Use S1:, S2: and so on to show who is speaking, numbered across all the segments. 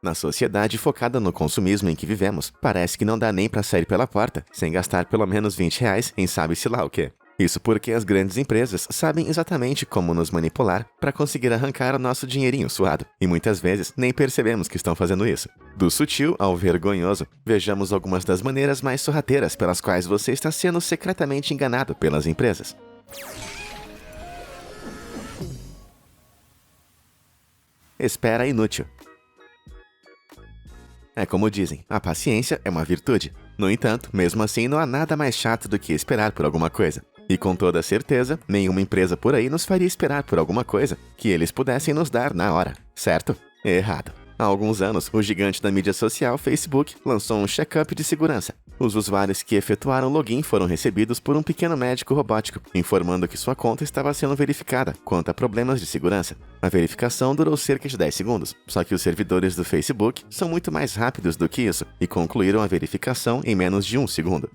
S1: Na sociedade focada no consumismo em que vivemos, parece que não dá nem para sair pela porta sem gastar pelo menos R$ 20 em sabe-se lá o quê. Isso porque as grandes empresas sabem exatamente como nos manipular para conseguir arrancar o nosso dinheirinho suado, e muitas vezes nem percebemos que estão fazendo isso. Do sutil ao vergonhoso, vejamos algumas das maneiras mais sorrateiras pelas quais você está sendo secretamente enganado pelas empresas. Espera inútil. É como dizem, a paciência é uma virtude. No entanto, mesmo assim não há nada mais chato do que esperar por alguma coisa. E com toda certeza, nenhuma empresa por aí nos faria esperar por alguma coisa que eles pudessem nos dar na hora, certo? Errado. Há alguns anos, o gigante da mídia social Facebook lançou um check-up de segurança. Os usuários que efetuaram o login foram recebidos por um pequeno médico robótico, informando que sua conta estava sendo verificada quanto a problemas de segurança. A verificação durou cerca de 10 segundos, só que os servidores do Facebook são muito mais rápidos do que isso e concluíram a verificação em menos de 1 segundo.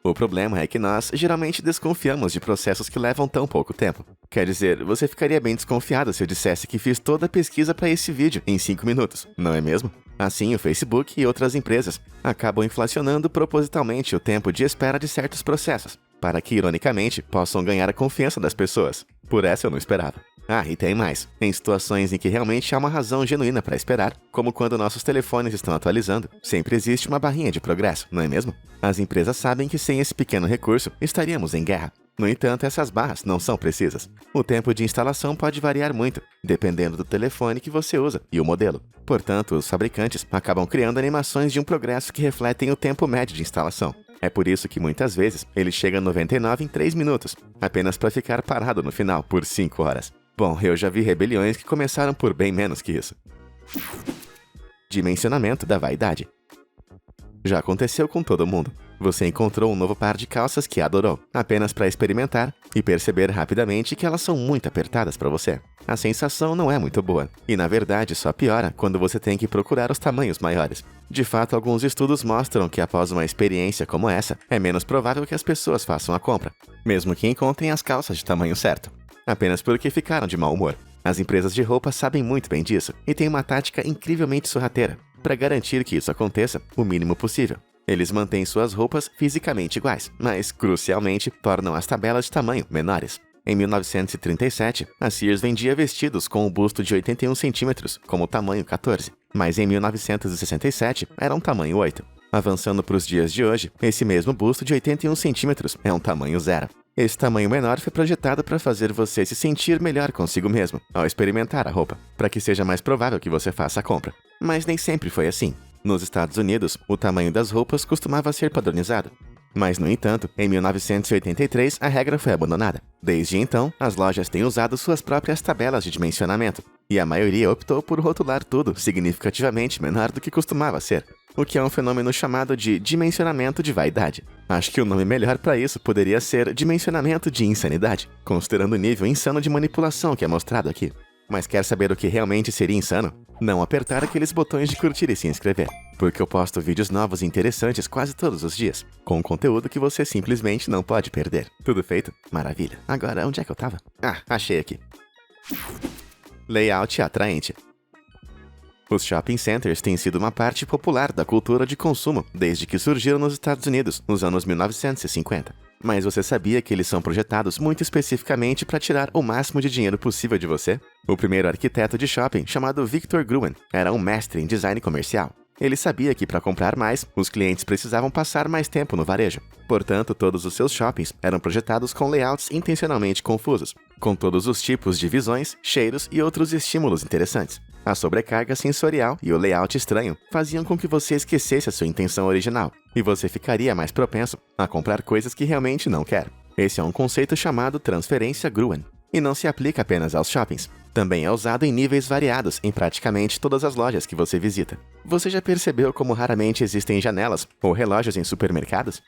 S1: O problema é que nós geralmente desconfiamos de processos que levam tão pouco tempo. Quer dizer, você ficaria bem desconfiado se eu dissesse que fiz toda a pesquisa para esse vídeo em 5 minutos, não é mesmo? Assim, o Facebook e outras empresas acabam inflacionando propositalmente o tempo de espera de certos processos, para que, ironicamente, possam ganhar a confiança das pessoas. Por essa eu não esperava. Ah, e tem mais. Em situações em que realmente há uma razão genuína para esperar, como quando nossos telefones estão atualizando, sempre existe uma barrinha de progresso, não é mesmo? As empresas sabem que sem esse pequeno recurso, estaríamos em guerra. No entanto, essas barras não são precisas. O tempo de instalação pode variar muito, dependendo do telefone que você usa e o modelo. Portanto, os fabricantes acabam criando animações de um progresso que refletem o tempo médio de instalação. É por isso que muitas vezes ele chega a 99 em 3 minutos, apenas para ficar parado no final por 5 horas. Bom, eu já vi rebeliões que começaram por bem menos que isso. Dimensionamento da vaidade. Já aconteceu com todo mundo. Você encontrou um novo par de calças que adorou, apenas para experimentar e perceber rapidamente que elas são muito apertadas para você. A sensação não é muito boa, e na verdade só piora quando você tem que procurar os tamanhos maiores. De fato, alguns estudos mostram que após uma experiência como essa, é menos provável que as pessoas façam a compra, mesmo que encontrem as calças de tamanho certo, apenas porque ficaram de mau humor. As empresas de roupa sabem muito bem disso, e têm uma tática incrivelmente sorrateira para garantir que isso aconteça o mínimo possível. Eles mantêm suas roupas fisicamente iguais, mas, crucialmente, tornam as tabelas de tamanho menores. Em 1937, a Sears vendia vestidos com o busto de 81 centímetros, como tamanho 14, mas em 1967 era um tamanho 8. Avançando para os dias de hoje, esse mesmo busto de 81 centímetros é um tamanho 0. Esse tamanho menor foi projetado para fazer você se sentir melhor consigo mesmo ao experimentar a roupa, para que seja mais provável que você faça a compra. Mas nem sempre foi assim. Nos Estados Unidos, o tamanho das roupas costumava ser padronizado. Mas, no entanto, em 1983, a regra foi abandonada. Desde então, as lojas têm usado suas próprias tabelas de dimensionamento, e a maioria optou por rotular tudo significativamente menor do que costumava ser, o que é um fenômeno chamado de dimensionamento de vaidade. Acho que o nome melhor para isso poderia ser dimensionamento de insanidade, considerando o nível insano de manipulação que é mostrado aqui. Mas quer saber o que realmente seria insano? Não apertar aqueles botões de curtir e se inscrever, porque eu posto vídeos novos e interessantes quase todos os dias, com conteúdo que você simplesmente não pode perder. Tudo feito? Maravilha. Agora, onde é que eu tava? Ah, achei aqui. Layout atraente. Os shopping centers têm sido uma parte popular da cultura de consumo desde que surgiram nos Estados Unidos, nos anos 1950. Mas você sabia que eles são projetados muito especificamente para tirar o máximo de dinheiro possível de você? O primeiro arquiteto de shopping, chamado Victor Gruen, era um mestre em design comercial. Ele sabia que para comprar mais, os clientes precisavam passar mais tempo no varejo. Portanto, todos os seus shoppings eram projetados com layouts intencionalmente confusos, com todos os tipos de visões, cheiros e outros estímulos interessantes. A sobrecarga sensorial e o layout estranho faziam com que você esquecesse a sua intenção original, e você ficaria mais propenso a comprar coisas que realmente não quer. Esse é um conceito chamado transferência Gruen, e não se aplica apenas aos shoppings. Também é usado em níveis variados em praticamente todas as lojas que você visita. Você já percebeu como raramente existem janelas ou relógios em supermercados?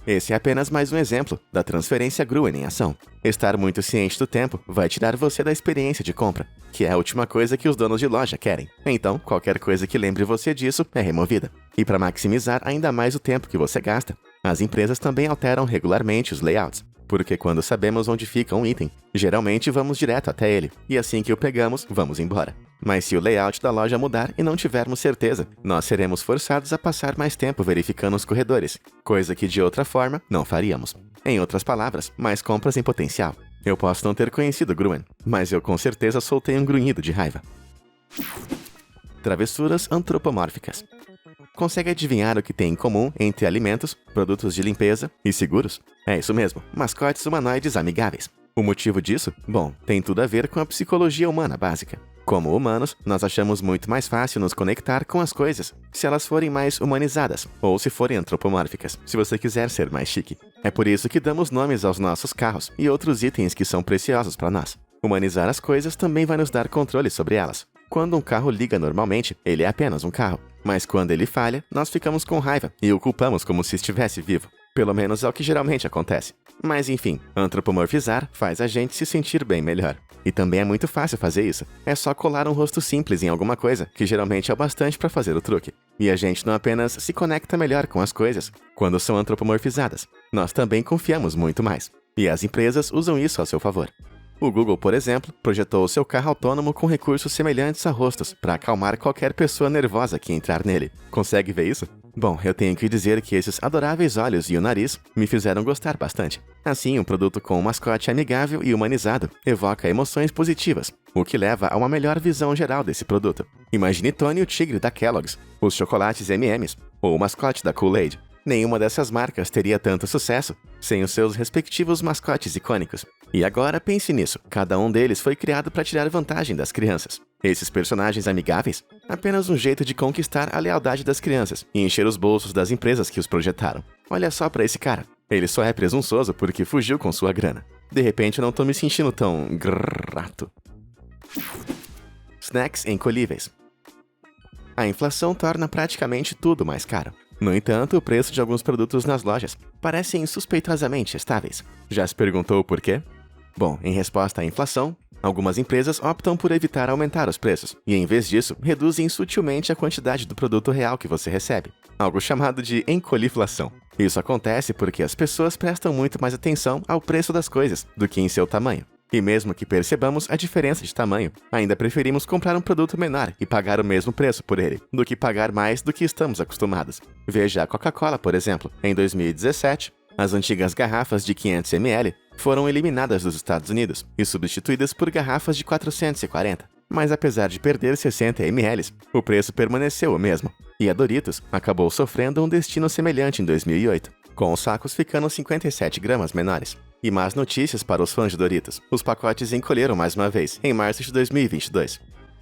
S1: Esse é apenas mais um exemplo da transferência Gruen em ação. Estar muito ciente do tempo vai tirar você da experiência de compra, que é a última coisa que os donos de loja querem. Então, qualquer coisa que lembre você disso é removida. E para maximizar ainda mais o tempo que você gasta, as empresas também alteram regularmente os layouts. porque quando sabemos onde fica um item, geralmente vamos direto até ele, e assim que o pegamos, vamos embora. Mas se o layout da loja mudar e não tivermos certeza, nós seremos forçados a passar mais tempo verificando os corredores, coisa que de outra forma não faríamos. Em outras palavras, mais compras em potencial. Eu posso não ter conhecido Gruen, mas eu com certeza soltei um grunhido de raiva. Travessuras antropomórficas. Consegue adivinhar o que tem em comum entre alimentos, produtos de limpeza e seguros? É isso mesmo, mascotes humanoides amigáveis. O motivo disso? Bom, tem tudo a ver com a psicologia humana básica. Como humanos, nós achamos muito mais fácil nos conectar com as coisas se elas forem mais humanizadas, ou se forem antropomórficas, se você quiser ser mais chique. É por isso que damos nomes aos nossos carros e outros itens que são preciosos para nós. Humanizar as coisas também vai nos dar controle sobre elas. Quando um carro liga normalmente, ele é apenas um carro. Mas quando ele falha, nós ficamos com raiva e o culpamos como se estivesse vivo. Pelo menos é o que geralmente acontece. Mas enfim, antropomorfizar faz a gente se sentir bem melhor. E também é muito fácil fazer isso. É só colar um rosto simples em alguma coisa, que geralmente é o bastante para fazer o truque. E a gente não apenas se conecta melhor com as coisas quando são antropomorfizadas, nós também confiamos muito mais. E as empresas usam isso a seu favor. O Google, por exemplo, projetou o seu carro autônomo com recursos semelhantes a rostos para acalmar qualquer pessoa nervosa que entrar nele. Consegue ver isso? Bom, eu tenho que dizer que esses adoráveis olhos e o nariz me fizeram gostar bastante. Assim, um produto com um mascote amigável e humanizado evoca emoções positivas, o que leva a uma melhor visão geral desse produto. Imagine Tony o tigre da Kellogg's, os chocolates M&M's ou o mascote da Kool-Aid. Nenhuma dessas marcas teria tanto sucesso sem os seus respectivos mascotes icônicos. E agora pense nisso, cada um deles foi criado para tirar vantagem das crianças. Esses personagens amigáveis? Apenas um jeito de conquistar a lealdade das crianças e encher os bolsos das empresas que os projetaram. Olha só para esse cara, ele só é presunçoso porque fugiu com sua grana. De repente eu não tô me sentindo tão grato. Snacks encolhíveis. A inflação torna praticamente tudo mais caro. No entanto, o preço de alguns produtos nas lojas parecem suspeitosamente estáveis. Já se perguntou por quê? Bom, em resposta à inflação, algumas empresas optam por evitar aumentar os preços e, em vez disso, reduzem sutilmente a quantidade do produto real que você recebe, algo chamado de encoliflação. Isso acontece porque as pessoas prestam muito mais atenção ao preço das coisas do que em seu tamanho. E mesmo que percebamos a diferença de tamanho, ainda preferimos comprar um produto menor e pagar o mesmo preço por ele, do que pagar mais do que estamos acostumados. Veja a Coca-Cola, por exemplo. Em 2017, as antigas garrafas de 500 ml foram eliminadas dos Estados Unidos e substituídas por garrafas de 440. Mas apesar de perder 60 ml, o preço permaneceu o mesmo. E a Doritos acabou sofrendo um destino semelhante em 2008, com os sacos ficando 57 gramas menores. E más notícias para os fãs de Doritos. Os pacotes encolheram mais uma vez, em março de 2022.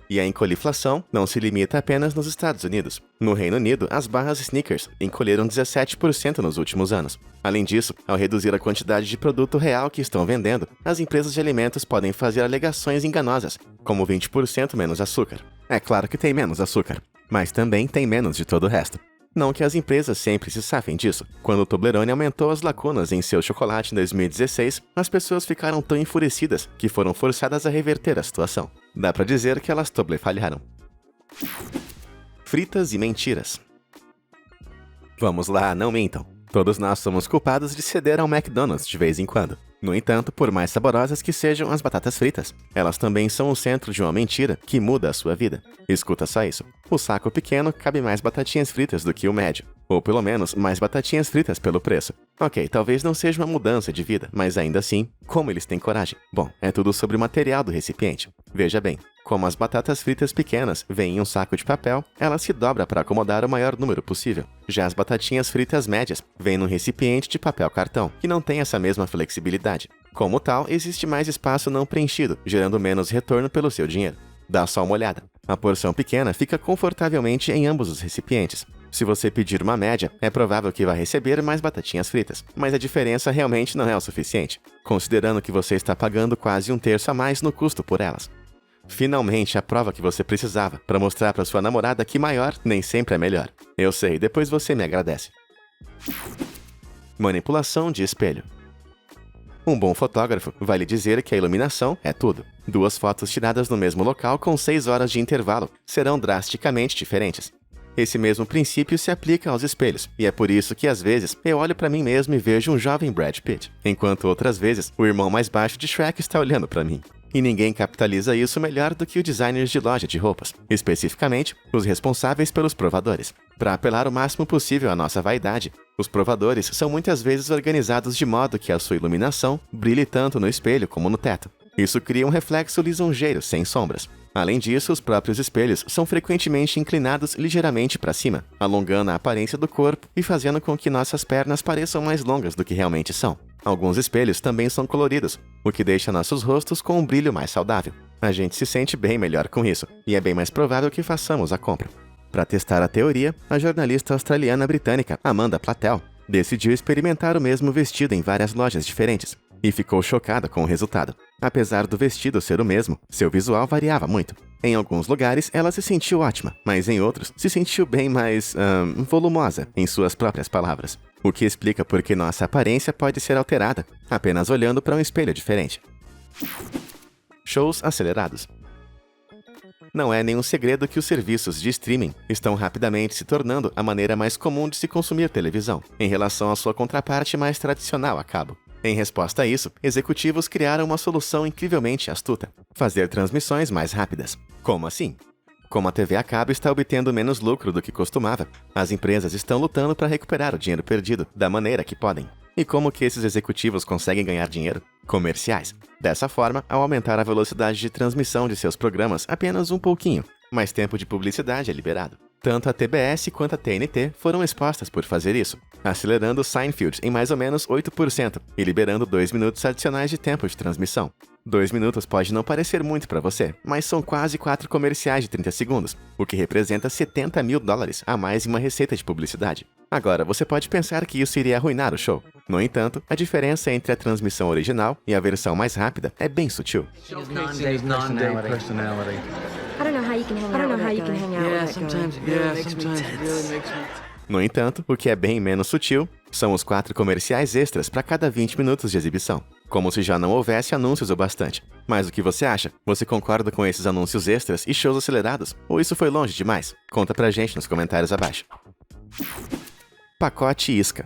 S1: E a encoliflação não se limita apenas nos Estados Unidos. No Reino Unido, as barras Snickers encolheram 17% nos últimos anos. Além disso, ao reduzir a quantidade de produto real que estão vendendo, as empresas de alimentos podem fazer alegações enganosas, como 20% menos açúcar. É claro que tem menos açúcar, mas também tem menos de todo o resto. Não que as empresas sempre se safem disso. Quando o Toblerone aumentou as lacunas em seu chocolate em 2016, as pessoas ficaram tão enfurecidas que foram forçadas a reverter a situação. Dá pra dizer que elas falharam. Fritas e mentiras. Vamos lá, não mintam. Todos nós somos culpados de ceder ao McDonald's de vez em quando. No entanto, por mais saborosas que sejam as batatas fritas, elas também são o centro de uma mentira que muda a sua vida. Escuta só isso. O saco pequeno cabe mais batatinhas fritas do que o médio. Ou pelo menos, mais batatinhas fritas pelo preço. Ok, talvez não seja uma mudança de vida, mas ainda assim, como eles têm coragem? Bom, é tudo sobre o material do recipiente. Veja bem, como as batatas fritas pequenas vêm em um saco de papel, ela se dobra para acomodar o maior número possível. Já as batatinhas fritas médias vêm num recipiente de papel cartão, que não tem essa mesma flexibilidade. Como tal, existe mais espaço não preenchido, gerando menos retorno pelo seu dinheiro. Dá só uma olhada. A porção pequena fica confortavelmente em ambos os recipientes. Se você pedir uma média, é provável que vá receber mais batatinhas fritas, mas a diferença realmente não é o suficiente, considerando que você está pagando quase 1/3 a mais no custo por elas. Finalmente, a prova que você precisava para mostrar para sua namorada que maior nem sempre é melhor. Eu sei, depois você me agradece. Manipulação de espelho. Um bom fotógrafo vai lhe dizer que a iluminação é tudo. 2 fotos tiradas no mesmo local com 6 horas de intervalo serão drasticamente diferentes. Esse mesmo princípio se aplica aos espelhos, e é por isso que às vezes eu olho para mim mesmo e vejo um jovem Brad Pitt, enquanto outras vezes o irmão mais baixo de Shrek está olhando para mim. E ninguém capitaliza isso melhor do que os designers de loja de roupas, especificamente os responsáveis pelos provadores. Para apelar o máximo possível à nossa vaidade, os provadores são muitas vezes organizados de modo que a sua iluminação brilhe tanto no espelho como no teto. Isso cria um reflexo lisonjeiro, sem sombras. Além disso, os próprios espelhos são frequentemente inclinados ligeiramente para cima, alongando a aparência do corpo e fazendo com que nossas pernas pareçam mais longas do que realmente são. Alguns espelhos também são coloridos, o que deixa nossos rostos com um brilho mais saudável. A gente se sente bem melhor com isso, e é bem mais provável que façamos a compra. Para testar a teoria, a jornalista australiana-britânica Amanda Platel decidiu experimentar o mesmo vestido em várias lojas diferentes, e ficou chocada com o resultado. Apesar do vestido ser o mesmo, seu visual variava muito. Em alguns lugares, ela se sentiu ótima, mas em outros, se sentiu bem mais, volumosa, em suas próprias palavras. O que explica por que nossa aparência pode ser alterada, apenas olhando para um espelho diferente. Shows acelerados. Não é nenhum segredo que os serviços de streaming estão rapidamente se tornando a maneira mais comum de se consumir televisão, em relação à sua contraparte mais tradicional a cabo. Em resposta a isso, executivos criaram uma solução incrivelmente astuta: fazer transmissões mais rápidas. Como assim? Como a TV a cabo está obtendo menos lucro do que costumava, as empresas estão lutando para recuperar o dinheiro perdido da maneira que podem. E como que esses executivos conseguem ganhar dinheiro? Comerciais. Dessa forma, ao aumentar a velocidade de transmissão de seus programas apenas um pouquinho, mais tempo de publicidade é liberado. Tanto a TBS quanto a TNT foram expostas por fazer isso, acelerando Seinfeld em mais ou menos 8% e liberando 2 minutos adicionais de tempo de transmissão. 2 minutos pode não parecer muito para você, mas são quase 4 comerciais de 30 segundos, o que representa $70 mil a mais em uma receita de publicidade. Agora, você pode pensar que isso iria arruinar o show. No entanto, a diferença entre a transmissão original e a versão mais rápida é bem sutil.
S2: I don't know how you can hang out with that guy.
S1: No entanto, o que é bem menos sutil são os 4 comerciais extras para cada 20 minutos de exibição. Como se já não houvesse anúncios o bastante. Mas o que você acha? Você concorda com esses anúncios extras e shows acelerados? Ou isso foi longe demais? Conta pra gente nos comentários abaixo. Pacote isca.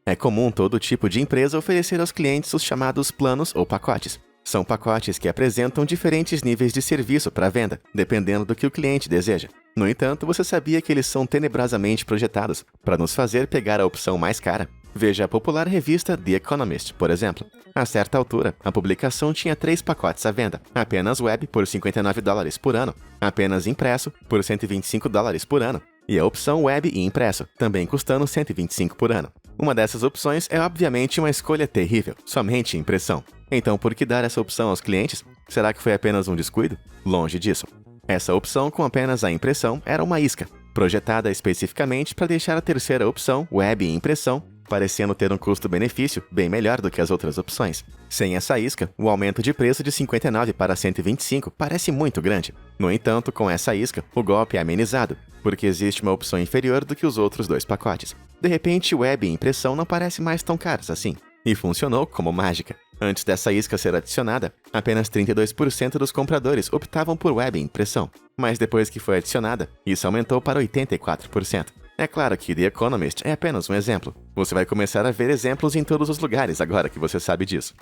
S1: É comum todo tipo de empresa oferecer aos clientes os chamados planos ou pacotes. São pacotes que apresentam diferentes níveis de serviço para venda, dependendo do que o cliente deseja. No entanto, você sabia que eles são tenebrosamente projetados para nos fazer pegar a opção mais cara? Veja a popular revista The Economist, por exemplo. A certa altura, a publicação tinha 3 pacotes à venda: apenas web por $59 por ano, apenas impresso por $125 por ano, e a opção web e impresso, também custando $125 por ano. Uma dessas opções é obviamente uma escolha terrível, somente impressão. Então, por que dar essa opção aos clientes? Será que foi apenas um descuido? Longe disso. Essa opção com apenas a impressão era uma isca, projetada especificamente para deixar a terceira opção, web e impressão, parecendo ter um custo-benefício bem melhor do que as outras opções. Sem essa isca, o aumento de preço de 59 para 125 parece muito grande. No entanto, com essa isca, o golpe é amenizado, porque existe uma opção inferior do que os outros 2 pacotes. De repente, web e impressão não parecem mais tão caros assim. E funcionou como mágica. Antes dessa isca ser adicionada, apenas 32% dos compradores optavam por web e impressão. Mas depois que foi adicionada, isso aumentou para 84%. É claro que The Economist é apenas um exemplo. Você vai começar a ver exemplos em todos os lugares agora que você sabe disso.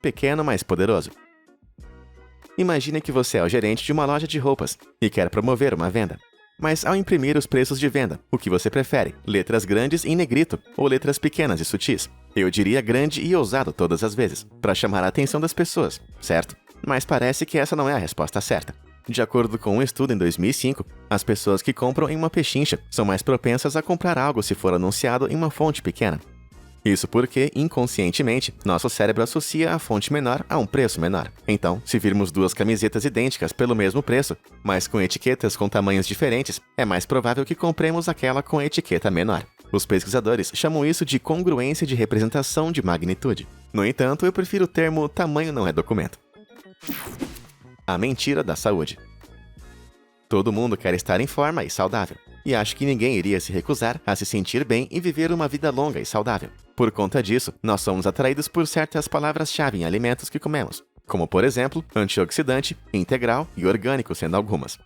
S1: Pequeno, mas poderoso. Imagine que você é o gerente de uma loja de roupas e quer promover uma venda. Mas ao imprimir os preços de venda, o que você prefere? Letras grandes em negrito ou letras pequenas e sutis? Eu diria grande e ousado todas as vezes, para chamar a atenção das pessoas, certo? Mas parece que essa não é a resposta certa. De acordo com um estudo em 2005, as pessoas que compram em uma pechincha são mais propensas a comprar algo se for anunciado em uma fonte pequena. Isso porque, inconscientemente, nosso cérebro associa a fonte menor a um preço menor. Então, se virmos 2 camisetas idênticas pelo mesmo preço, mas com etiquetas com tamanhos diferentes, é mais provável que compremos aquela com a etiqueta menor. Os pesquisadores chamam isso de congruência de representação de magnitude. No entanto, eu prefiro o termo tamanho não é documento. A mentira da saúde. Todo mundo quer estar em forma e saudável, e acho que ninguém iria se recusar a se sentir bem e viver uma vida longa e saudável. Por conta disso, nós somos atraídos por certas palavras-chave em alimentos que comemos, como por exemplo, antioxidante, integral e orgânico sendo algumas.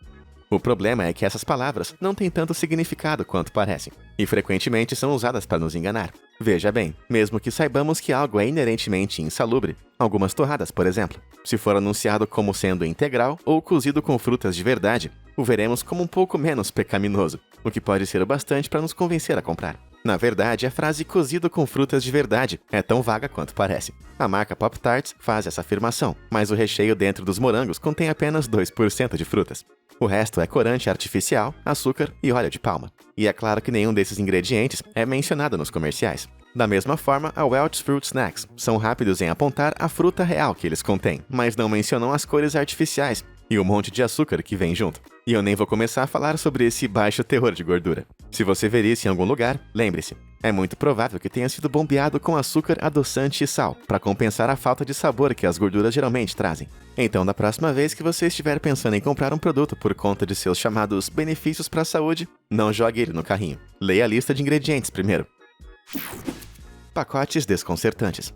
S1: O problema é que essas palavras não têm tanto significado quanto parecem, e frequentemente são usadas para nos enganar. Veja bem, mesmo que saibamos que algo é inerentemente insalubre, algumas torradas, por exemplo, se for anunciado como sendo integral ou cozido com frutas de verdade, o veremos como um pouco menos pecaminoso, o que pode ser o bastante para nos convencer a comprar. Na verdade, a frase cozido com frutas de verdade é tão vaga quanto parece. A marca Pop-Tarts faz essa afirmação, mas o recheio dentro dos morangos contém apenas 2% de frutas. O resto é corante artificial, açúcar e óleo de palma. E é claro que nenhum desses ingredientes é mencionado nos comerciais. Da mesma forma, a Welch's Fruit Snacks são rápidos em apontar a fruta real que eles contêm, mas não mencionam as cores artificiais e o monte de açúcar que vem junto. E eu nem vou começar a falar sobre esse baixo teor de gordura. Se você ver isso em algum lugar, lembre-se, é muito provável que tenha sido bombeado com açúcar, adoçante e sal, para compensar a falta de sabor que as gorduras geralmente trazem. Então, da próxima vez que você estiver pensando em comprar um produto por conta de seus chamados benefícios para a saúde, não jogue ele no carrinho. Leia a lista de ingredientes primeiro. Pacotes desconcertantes.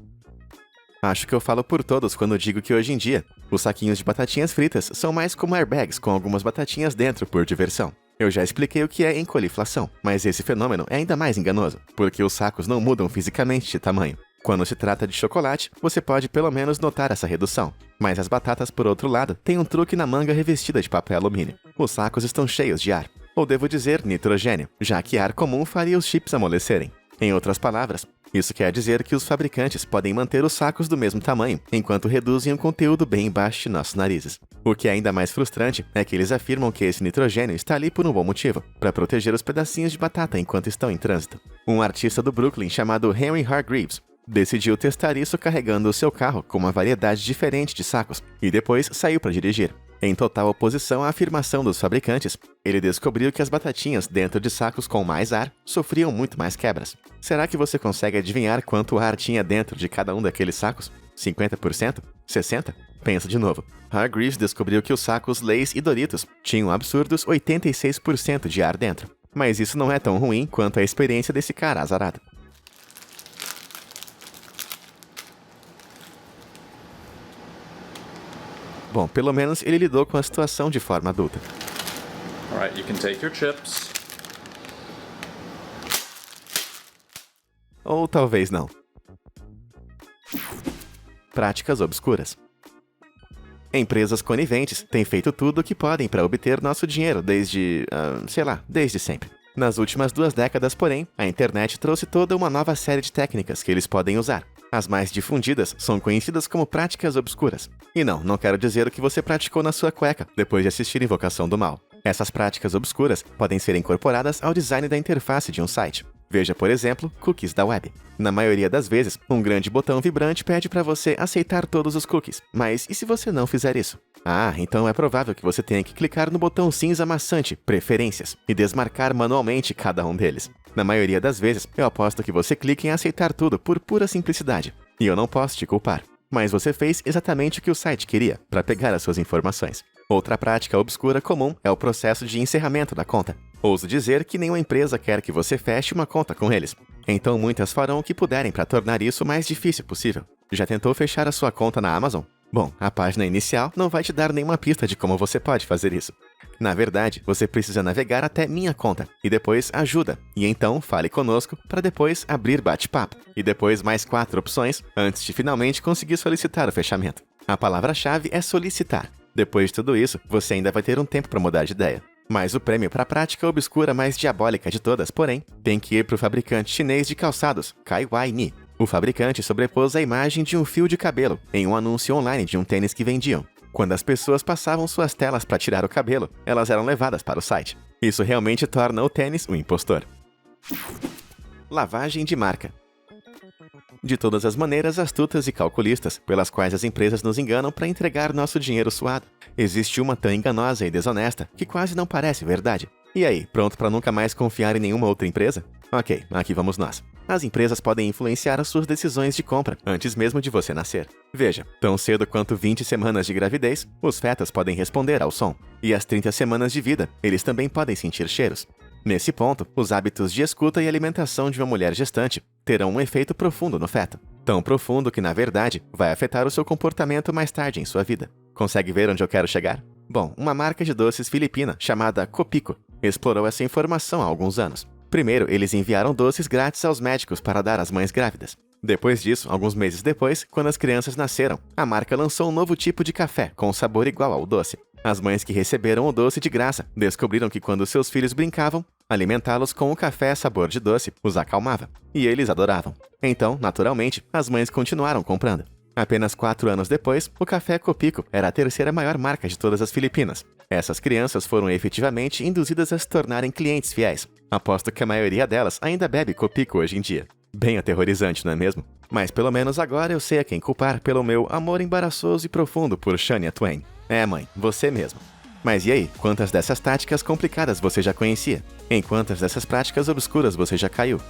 S1: Acho que eu falo por todos quando digo que hoje em dia, os saquinhos de batatinhas fritas são mais como airbags com algumas batatinhas dentro por diversão. Eu já expliquei o que é encoliflação, mas esse fenômeno é ainda mais enganoso, porque os sacos não mudam fisicamente de tamanho. Quando se trata de chocolate, você pode pelo menos notar essa redução. Mas as batatas, por outro lado, têm um truque na manga revestida de papel alumínio. Os sacos estão cheios de ar, ou devo dizer nitrogênio, já que ar comum faria os chips amolecerem. Em outras palavras, isso quer dizer que os fabricantes podem manter os sacos do mesmo tamanho, enquanto reduzem o conteúdo bem embaixo de nossos narizes. O que é ainda mais frustrante é que eles afirmam que esse nitrogênio está ali por um bom motivo, para proteger os pedacinhos de batata enquanto estão em trânsito. Um artista do Brooklyn chamado Henry Hargreaves decidiu testar isso carregando o seu carro com uma variedade diferente de sacos e depois saiu para dirigir. Em total oposição à afirmação dos fabricantes, ele descobriu que as batatinhas dentro de sacos com mais ar sofriam muito mais quebras. Será que você consegue adivinhar quanto ar tinha dentro de cada um daqueles sacos? 50%? 60%? Pensa de novo. Hargreaves descobriu que os sacos Lay's e Doritos tinham absurdos 86% de ar dentro. Mas isso não é tão ruim quanto a experiência desse cara azarado. Bom, pelo menos ele lidou com a situação de forma adulta.
S3: Alright, you can take your chips.
S1: Ou talvez não. Práticas obscuras. Empresas coniventes têm feito tudo o que podem para obter nosso dinheiro desde sempre. Nas últimas 2 décadas, porém, a internet trouxe toda uma nova série de técnicas que eles podem usar. As mais difundidas são conhecidas como práticas obscuras. E não quero dizer o que você praticou na sua cueca depois de assistir Invocação do Mal. Essas práticas obscuras podem ser incorporadas ao design da interface de um site. Veja, por exemplo, cookies da web. Na maioria das vezes, um grande botão vibrante pede para você aceitar todos os cookies. Mas e se você não fizer isso? Então é provável que você tenha que clicar no botão cinza maçante, Preferências, e desmarcar manualmente cada um deles. Na maioria das vezes, eu aposto que você clica em aceitar tudo por pura simplicidade. E eu não posso te culpar. Mas você fez exatamente o que o site queria, para pegar as suas informações. Outra prática obscura comum é o processo de encerramento da conta. Ouso dizer que nenhuma empresa quer que você feche uma conta com eles. Então muitas farão o que puderem para tornar isso o mais difícil possível. Já tentou fechar a sua conta na Amazon? Bom, a página inicial não vai te dar nenhuma pista de como você pode fazer isso. Na verdade, você precisa navegar até Minha Conta, e depois Ajuda, e então Fale Conosco, para depois abrir Bate-Papo, e depois mais 4 opções, antes de finalmente conseguir solicitar o fechamento. A palavra-chave é solicitar. Depois de tudo isso, você ainda vai ter um tempo para mudar de ideia. Mas o prêmio para a prática obscura mais diabólica de todas, porém, tem que ir para o fabricante chinês de calçados, Kaiwai-ni. O fabricante sobrepôs a imagem de um fio de cabelo em um anúncio online de um tênis que vendiam. Quando as pessoas passavam suas telas para tirar o cabelo, elas eram levadas para o site. Isso realmente torna o tênis um impostor. Lavagem de marca. De todas as maneiras astutas e calculistas pelas quais as empresas nos enganam para entregar nosso dinheiro suado, existe uma tão enganosa e desonesta que quase não parece verdade. E aí, pronto para nunca mais confiar em nenhuma outra empresa? Ok, aqui vamos nós. As empresas podem influenciar as suas decisões de compra antes mesmo de você nascer. Veja, tão cedo quanto 20 semanas de gravidez, os fetos podem responder ao som. E às 30 semanas de vida, eles também podem sentir cheiros. Nesse ponto, os hábitos de escuta e alimentação de uma mulher gestante terão um efeito profundo no feto. Tão profundo que, na verdade, vai afetar o seu comportamento mais tarde em sua vida. Consegue ver onde eu quero chegar? Bom, uma marca de doces filipina chamada Copico explorou essa informação há alguns anos. Primeiro, eles enviaram doces grátis aos médicos para dar às mães grávidas. Depois disso, alguns meses depois, quando as crianças nasceram, a marca lançou um novo tipo de café com sabor igual ao doce. As mães que receberam o doce de graça descobriram que quando seus filhos brincavam, alimentá-los com o café sabor de doce os acalmava. E eles adoravam. Então, naturalmente, as mães continuaram comprando. Apenas 4 anos depois, o café Copico era a terceira maior marca de todas as Filipinas. Essas crianças foram efetivamente induzidas a se tornarem clientes fiéis. Aposto que a maioria delas ainda bebe Copico hoje em dia. Bem aterrorizante, não é mesmo? Mas pelo menos agora eu sei a quem culpar pelo meu amor embaraçoso e profundo por Shania Twain. É, mãe, você mesmo. Mas e aí, quantas dessas táticas complicadas você já conhecia? Em quantas dessas práticas obscuras você já caiu?